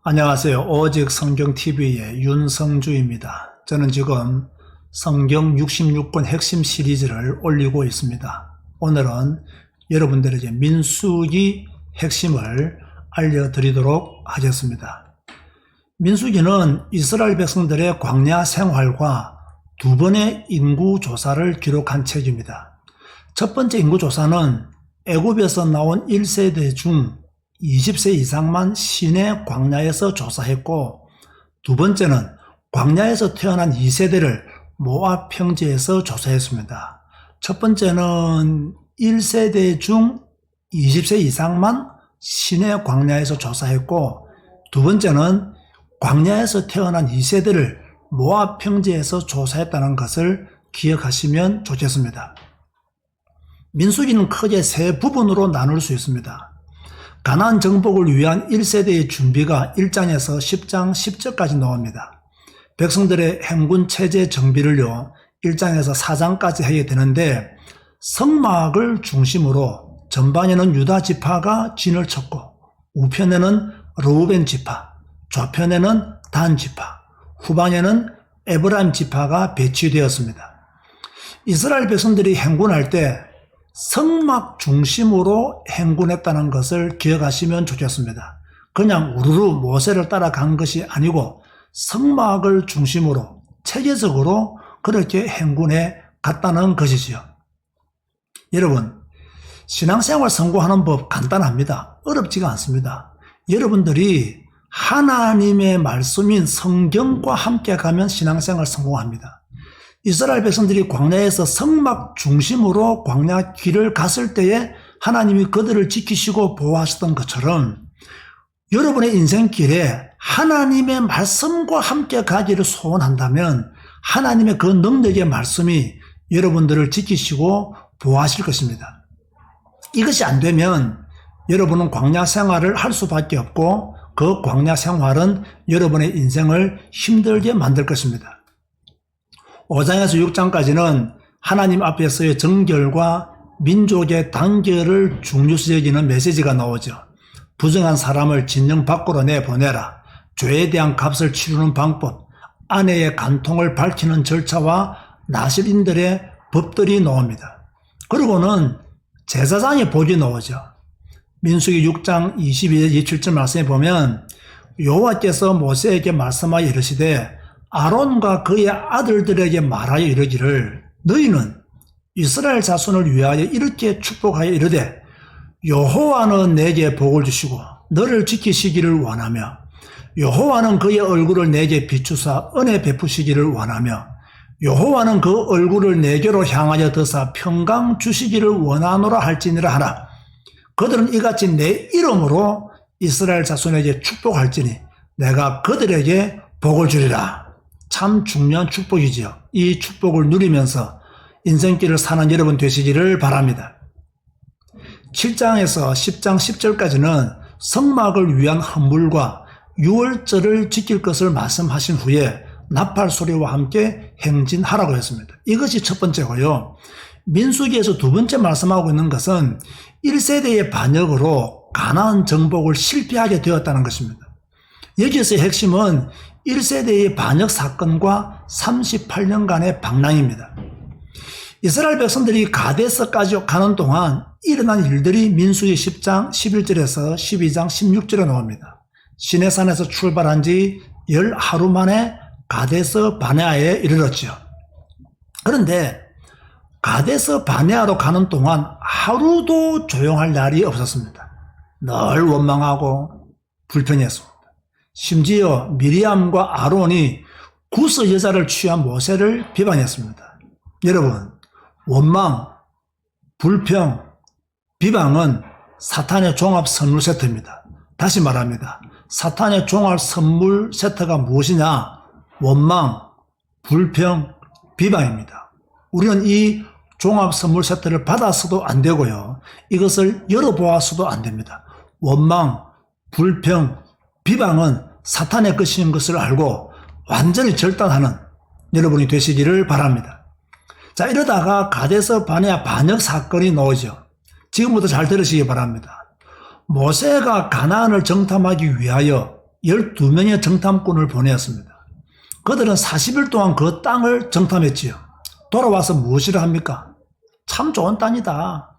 안녕하세요. 오직 성경TV의 윤성주입니다. 저는 지금 성경 66권 핵심 시리즈를 올리고 있습니다. 오늘은 여러분들에게 민수기 핵심을 알려드리도록 하겠습니다. 민수기는 이스라엘 백성들의 광야 생활과 두 번의 인구조사를 기록한 책입니다. 첫 번째 인구조사는 애굽에서 나온 1세대 중 20세 이상만 시내 광야에서 조사했고, 두 번째는 광야에서 태어난 2세대를 모압 평지에서 조사했습니다. 첫 번째는 1세대 중 20세 이상만 시내 광야에서 조사했고, 두 번째는 광야에서 태어난 2세대를 모압 평지에서 조사했다는 것을 기억하시면 좋겠습니다. 민수기는 크게 세 부분으로 나눌 수 있습니다. 가나안 정복을 위한 1세대의 준비가 1장에서 10장 10절까지 나옵니다. 백성들의 행군 체제 정비를요 1장에서 4장까지 해야 되는데, 성막을 중심으로 전반에는 유다 지파가 진을 쳤고, 우편에는 르우벤 지파, 좌편에는 단 지파, 후반에는 에브라임 지파가 배치되었습니다. 이스라엘 백성들이 행군할 때 성막 중심으로 행군했다는 것을 기억하시면 좋겠습니다. 그냥 우르르 모세를 따라간 것이 아니고 성막을 중심으로 체계적으로 그렇게 행군해 갔다는 것이지요. 여러분, 신앙생활 성공하는 법 간단합니다. 어렵지가 않습니다. 여러분들이 하나님의 말씀인 성경과 함께 가면 신앙생활 성공합니다. 이스라엘 백성들이 광야에서 성막 중심으로 광야 길을 갔을 때에 하나님이 그들을 지키시고 보호하셨던 것처럼, 여러분의 인생길에 하나님의 말씀과 함께 가기를 소원한다면 하나님의 그 능력의 말씀이 여러분들을 지키시고 보호하실 것입니다. 이것이 안 되면 여러분은 광야 생활을 할 수밖에 없고, 그 광야 생활은 여러분의 인생을 힘들게 만들 것입니다. 5장에서 6장까지는 하나님 앞에서의 정결과 민족의 단결을 중요시 여기는 메시지가 나오죠. 부정한 사람을 진영 밖으로 내보내라, 죄에 대한 값을 치르는 방법, 아내의 간통을 밝히는 절차와 나실인들의 법들이 나옵니다. 그리고는 제사장의 복이 나오죠. 민수기 6장 22절 27절 말씀에 보면, 여호와께서 모세에게 말씀하여 이르시되 아론과 그의 아들들에게 말하여 이르기를, 너희는 이스라엘 자손을 위하여 이렇게 축복하여 이르되, 여호와는 내게 복을 주시고 너를 지키시기를 원하며, 여호와는 그의 얼굴을 내게 비추사 은혜 베푸시기를 원하며, 여호와는 그 얼굴을 내게로 향하여 드사 평강 주시기를 원하노라 할지니라 하라. 그들은 이같이 내 이름으로 이스라엘 자손에게 축복할지니 내가 그들에게 복을 주리라. 참 중요한 축복이지요. 이 축복을 누리면서 인생길을 사는 여러분 되시기를 바랍니다. 7장에서 10장 10절까지는 성막을 위한 헌물과 유월절을 지킬 것을 말씀하신 후에 나팔 소리와 함께 행진하라고 했습니다. 이것이 첫 번째고요. 민수기에서 두 번째 말씀하고 있는 것은 1세대의 반역으로 가나안 정복을 실패하게 되었다는 것입니다. 여기에서의 핵심은 1세대의 반역 사건과 38년간의 방랑입니다. 이스라엘 백성들이 가데스까지 가는 동안 일어난 일들이 민수기 10장 11절에서 12장 16절에 나옵니다. 시내산에서 출발한 지 10하루 만에 가데스 바네아에 이르렀죠. 그런데 가데스 바네아로 가는 동안 하루도 조용할 날이 없었습니다. 늘 원망하고 불평했습니다. 심지어 미리암과 아론이 구스 여자를 취한 모세를 비방했습니다. 여러분, 원망, 불평, 비방은 사탄의 종합 선물 세트입니다. 다시 말합니다. 사탄의 종합 선물 세트가 무엇이냐? 원망, 불평, 비방입니다. 우리는 이 종합 선물 세트를 받아서도 안 되고요, 이것을 열어보아서도 안 됩니다. 원망, 불평, 비방은 사탄의 것인 것을 알고 완전히 절단하는 여러분이 되시기를 바랍니다. 자, 이러다가 가데스 바네아 반역 사건이 나오죠. 지금부터 잘 들으시기 바랍니다. 모세가 가나안을 정탐하기 위하여 12명의 정탐꾼을 보내었습니다. 그들은 40일 동안 그 땅을 정탐했지요. 돌아와서 무엇이라 합니까? 참 좋은 땅이다.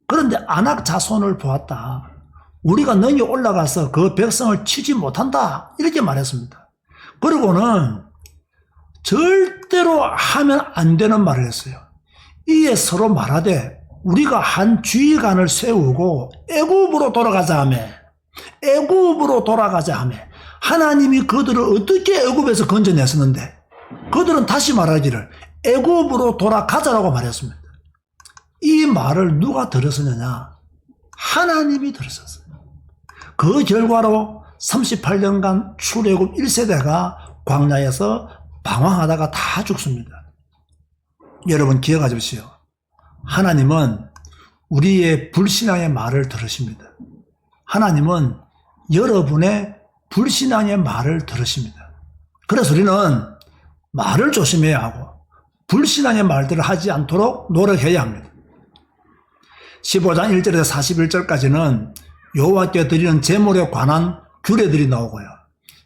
그런데 아낙 자손을 보았다. 우리가 능히 올라가서 그 백성을 치지 못한다. 이렇게 말했습니다. 그리고는 절대로 하면 안 되는 말을 했어요. 이에 서로 말하되 우리가 한 주의관을 세우고 애굽으로 돌아가자 하며, 애굽으로 돌아가자 하며, 하나님이 그들을 어떻게 애굽에서 건져냈었는데 그들은 다시 말하기를 애굽으로 돌아가자라고 말했습니다. 이 말을 누가 들었느냐? 하나님이 들었었어요. 그 결과로 38년간 출애굽 1세대가 광야에서 방황하다가 다 죽습니다. 여러분 기억하십시오. 하나님은 우리의 불신앙의 말을 들으십니다. 하나님은 여러분의 불신앙의 말을 들으십니다. 그래서 우리는 말을 조심해야 하고 불신앙의 말들을 하지 않도록 노력해야 합니다. 15장 1절에서 41절까지는 여호와께 드리는 제물에 관한 규례들이 나오고요.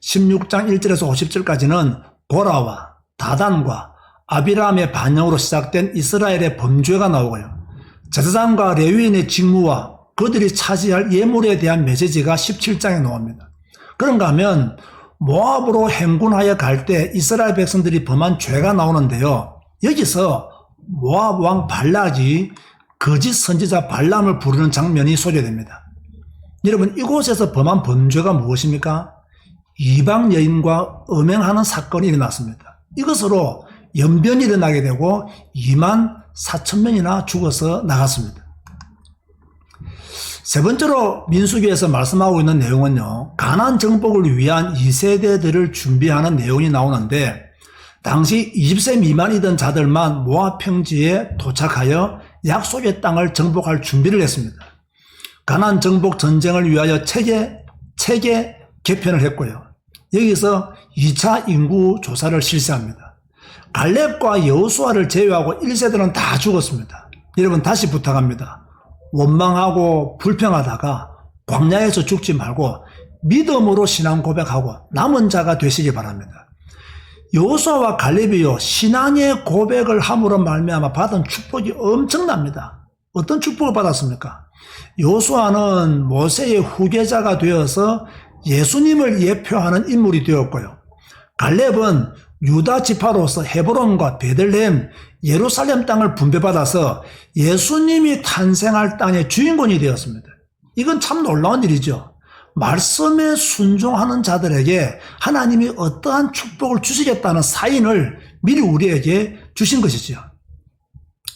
16장 1절에서 50절까지는 고라와 다단과 아비람의 반영으로 시작된 이스라엘의 범죄가 나오고요. 제사장과 레위인의 직무와 그들이 차지할 예물에 대한 메시지가 17장에 나옵니다. 그런가 하면 모압으로 행군하여 갈 때 이스라엘 백성들이 범한 죄가 나오는데요. 여기서 모압 왕 발락이 거짓 선지자 발람을 부르는 장면이 소개됩니다. 여러분 이곳에서 범한 범죄가 무엇입니까? 이방 여인과 음행하는 사건이 일어났습니다. 이것으로 연변이 일어나게 되고 2만 4천 명이나 죽어서 나갔습니다. 세 번째로 민수기에서 말씀하고 있는 내용은요, 가나안 정복을 위한 2세대들을 준비하는 내용이 나오는데 당시 20세 미만이던 자들만 모압 평지에 도착하여 약속의 땅을 정복할 준비를 했습니다. 가나안 정복 전쟁을 위하여 체계 개편을 했고요. 여기서 2차 인구 조사를 실시합니다. 갈렙과 여호수아를 제외하고 1세대는 다 죽었습니다. 여러분 다시 부탁합니다. 원망하고 불평하다가 광야에서 죽지 말고 믿음으로 신앙 고백하고 남은 자가 되시기 바랍니다. 여호수아와 갈렙이요 신앙의 고백을 함으로 말미암아 받은 축복이 엄청납니다. 어떤 축복을 받았습니까? 여호수아는 모세의 후계자가 되어서 예수님을 예표하는 인물이 되었고요. 갈렙은 유다 지파로서 헤브론과 베들레헴, 예루살렘 땅을 분배받아서 예수님이 탄생할 땅의 주인공이 되었습니다. 이건 참 놀라운 일이죠. 말씀에 순종하는 자들에게 하나님이 어떠한 축복을 주시겠다는 사인을 미리 우리에게 주신 것이죠.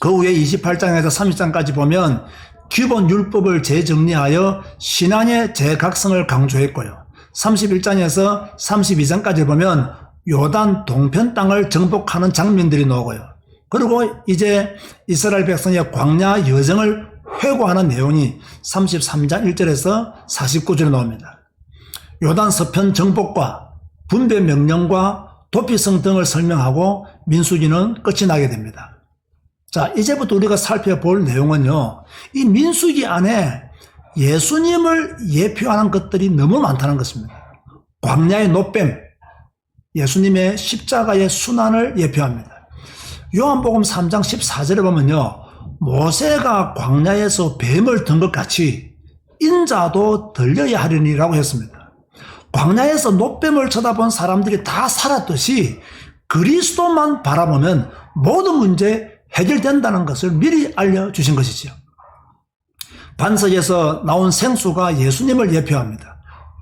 그 후에 28장에서 30장까지 보면 기본 율법을 재정리하여 신앙의 재각성을 강조했고요. 31장에서 32장까지 보면 요단 동편 땅을 정복하는 장면들이 나오고요. 그리고 이제 이스라엘 백성의 광야 여정을 회고하는 내용이 33장 1절에서 49절에 나옵니다. 요단 서편 정복과 분배 명령과 도피성 등을 설명하고 민수기는 끝이 나게 됩니다. 자, 이제부터 우리가 살펴볼 내용은요, 이 민수기 안에 예수님을 예표하는 것들이 너무 많다는 것입니다. 광야의 노뱀, 예수님의 십자가의 순환을 예표합니다. 요한복음 3장 14절에 보면요, 모세가 광야에서 뱀을 든 것 같이 인자도 들려야 하리니라고 했습니다. 광야에서 노뱀을 쳐다본 사람들이 다 살았듯이 그리스도만 바라보면 모든 문제 해결된다는 것을 미리 알려주신 것이지요. 반석에서 나온 생수가 예수님을 예표합니다.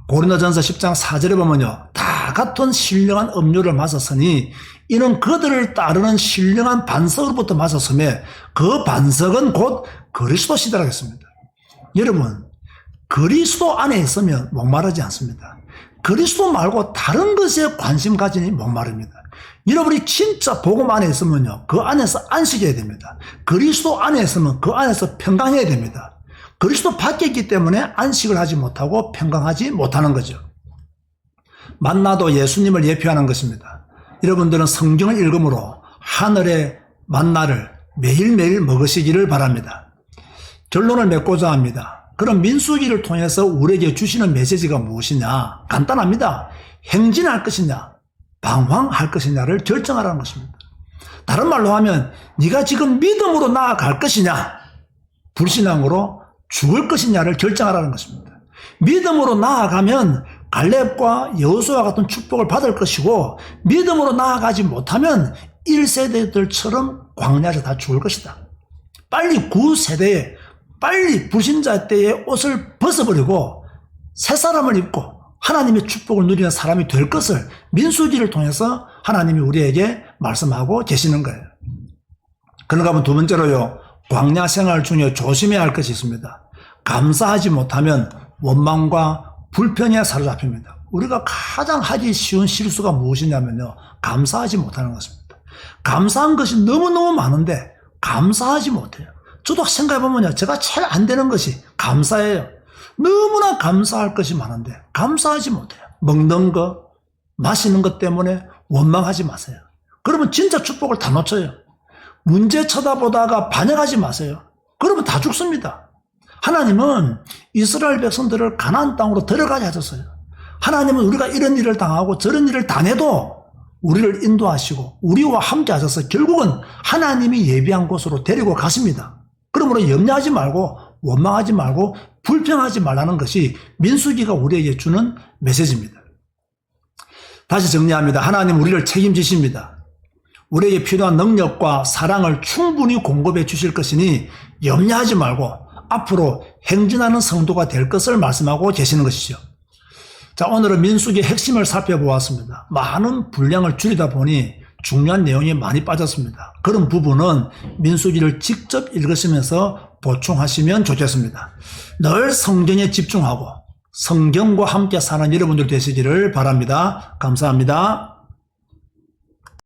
고린도전서 10장 4절에 보면요, 다 같은 신령한 음료를 마셨으니 이는 그들을 따르는 신령한 반석으로부터 마셨음에 그 반석은 곧 그리스도 시대라고 했습니다. 여러분, 그리스도 안에 있으면 목마르지 않습니다. 그리스도 말고 다른 것에 관심 가지니 목마릅니다. 여러분이 진짜 복음 안에 있으면요, 그 안에서 안식해야 됩니다. 그리스도 안에 있으면 그 안에서 평강해야 됩니다. 그리스도 밖에 있기 때문에 안식을 하지 못하고 평강하지 못하는 거죠. 만나도 예수님을 예표하는 것입니다. 여러분들은 성경을 읽음으로 하늘의 만나를 매일매일 먹으시기를 바랍니다. 결론을 맺고자 합니다. 그럼 민수기를 통해서 우리에게 주시는 메시지가 무엇이냐? 간단합니다. 행진할 것이냐, 방황할 것이냐를 결정하라는 것입니다. 다른 말로 하면 네가 지금 믿음으로 나아갈 것이냐, 불신앙으로 죽을 것이냐를 결정하라는 것입니다. 믿음으로 나아가면 갈렙과 여호수아와 같은 축복을 받을 것이고, 믿음으로 나아가지 못하면 1세대들처럼 광야에서 다 죽을 것이다. 빨리 9세대에 빨리 불신자 때의 옷을 벗어버리고 새 사람을 입고 하나님의 축복을 누리는 사람이 될 것을 민수기를 통해서 하나님이 우리에게 말씀하고 계시는 거예요. 그런가 하면 두 번째로요, 광야 생활 중에 조심해야 할 것이 있습니다. 감사하지 못하면 원망과 불평에 사로잡힙니다. 우리가 가장 하기 쉬운 실수가 무엇이냐면요, 감사하지 못하는 것입니다. 감사한 것이 너무너무 많은데 감사하지 못해요. 저도 생각해보면요, 제가 제일 안 되는 것이 감사예요. 너무나 감사할 것이 많은데 감사하지 못해요. 먹는 것, 마시는 것 때문에 원망하지 마세요. 그러면 진짜 축복을 다 놓쳐요. 문제 쳐다보다가 반역하지 마세요. 그러면 다 죽습니다. 하나님은 이스라엘 백성들을 가나안 땅으로 들어가게 하셨어요. 하나님은 우리가 이런 일을 당하고 저런 일을 당해도 우리를 인도하시고 우리와 함께 하셔서 결국은 하나님이 예비한 곳으로 데리고 가십니다. 그러므로 염려하지 말고 원망하지 말고 불평하지 말라는 것이 민수기가 우리에게 주는 메시지입니다. 다시 정리합니다. 하나님 우리를 책임지십니다. 우리에게 필요한 능력과 사랑을 충분히 공급해 주실 것이니 염려하지 말고 앞으로 행진하는 성도가 될 것을 말씀하고 계시는 것이죠. 자, 오늘은 민수기의 핵심을 살펴보았습니다. 많은 분량을 줄이다 보니 중요한 내용이 많이 빠졌습니다. 그런 부분은 민수기를 직접 읽으시면서 보충하시면 좋겠습니다. 늘 성경에 집중하고 성경과 함께 사는 여러분들 되시기를 바랍니다. 감사합니다.